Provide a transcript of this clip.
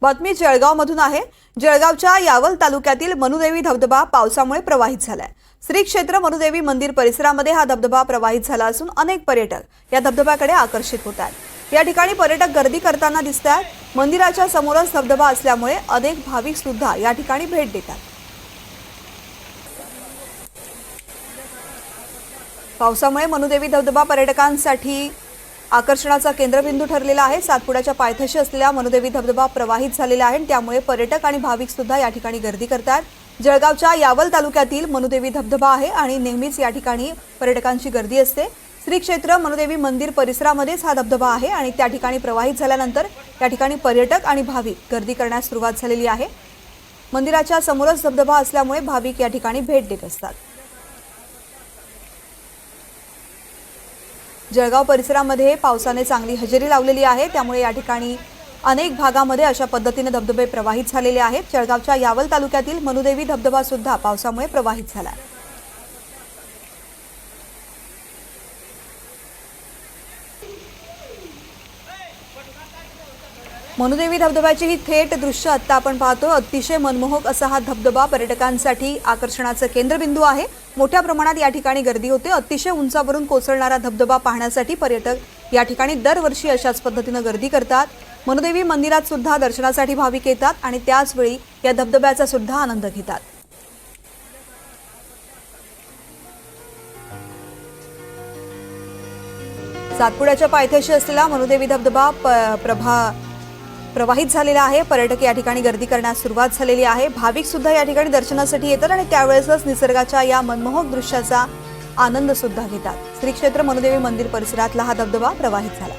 बातमी जळगावमधून आहे। जळगावच्या यावल तालुक्यातील मनुदेवी धबधबा पावसामुळे प्रवाहित झालाय। श्री क्षेत्र मनुदेवी मंदिर परिसरामध्ये हा धबधबा प्रवाहित झाला असून अनेक पर्यटक या धबधब्याकडे आकर्षित होत आहेत। या ठिकाणी पर्यटक गर्दी करताना दिसतात। मंदिराच्या समोरच धबधबा असल्यामुळे अनेक भाविक सुद्धा या ठिकाणी भेट देतात। पावसामुळे मनुदेवी धबधबा पर्यटकांसाठी आकर्षणाचा केंद्रबिंदू ठरलेला आहे। सातपुड्याच्या पायथ्याशी असलेला मनुदेवी धबधबा प्रवाहित झालेला आहे, त्यामुळे पर्यटक आणि भाविक सुद्धा या ठिकाणी गर्दी करतात। जळगावच्या यावल तालुक्यातील मनुदेवी धबधबा आहे आणि नेहमीच या ठिकाणी पर्यटकांची गर्दी असते। श्री क्षेत्र मनुदेवी मंदिर परिसरामध्येच हा धबधबा आहे आणि त्या ठिकाणी प्रवाहित झाल्यानंतर या ठिकाणी पर्यटक आणि भाविक गर्दी करण्यास सुरुवात झालेली आहे। मंदिराच्या समोरच धबधबा असल्यामुळे भाविक या ठिकाणी भेट देत असतात। जळगाव परिसरामध्ये पावसाने चांगली हजेरी लावलेली आहे, त्यामुळे या ठिकाणी अनेक भागामध्ये अशा पद्धतीने धबधबे प्रवाहित झालेले आहेत। जळगावच्या यावल तालुक्यातील मनुदेवी धबधबा सुद्धा पावसामुळे प्रवाहित झाला। मनुदेवी धबधब्याची ही थेट दृश्य आता आपण पाहतो। अतिशय मनमोहक असा हा धबधबा पर्यटकांसाठी आकर्षणाचं केंद्रबिंदू आहे। मोठ्या प्रमाणात या ठिकाणी गर्दी होते। अतिशय उंचावरून कोसळणारा धबधबा पाहण्यासाठी पर्यटक या ठिकाणी दरवर्षी अशाच पद्धतीने गर्दी करतात। मनुदेवी मंदिरात सुद्धा दर्शनासाठी भाविक येतात आणि त्याच वेळी या धबधब्याचा सुद्धा आनंद घेतात। सातपुड्याच्या पायथ्याशी असलेला मनुदेवी धबधबा प्रवाहित झालेला आहे। पर्यटक या ठिकाणी गर्दी करण्यास सुरुवात झालेली आहे। भाविक सुद्धा या ठिकाणी दर्शनासाठी येतात आणि त्यावेळेसच निसर्गाच्या या मनमोहक दृश्याचा आनंद सुद्धा घेतात। श्री क्षेत्र मनुदेवी मंदिर परिसरातला हा धबधबा प्रवाहित झाला।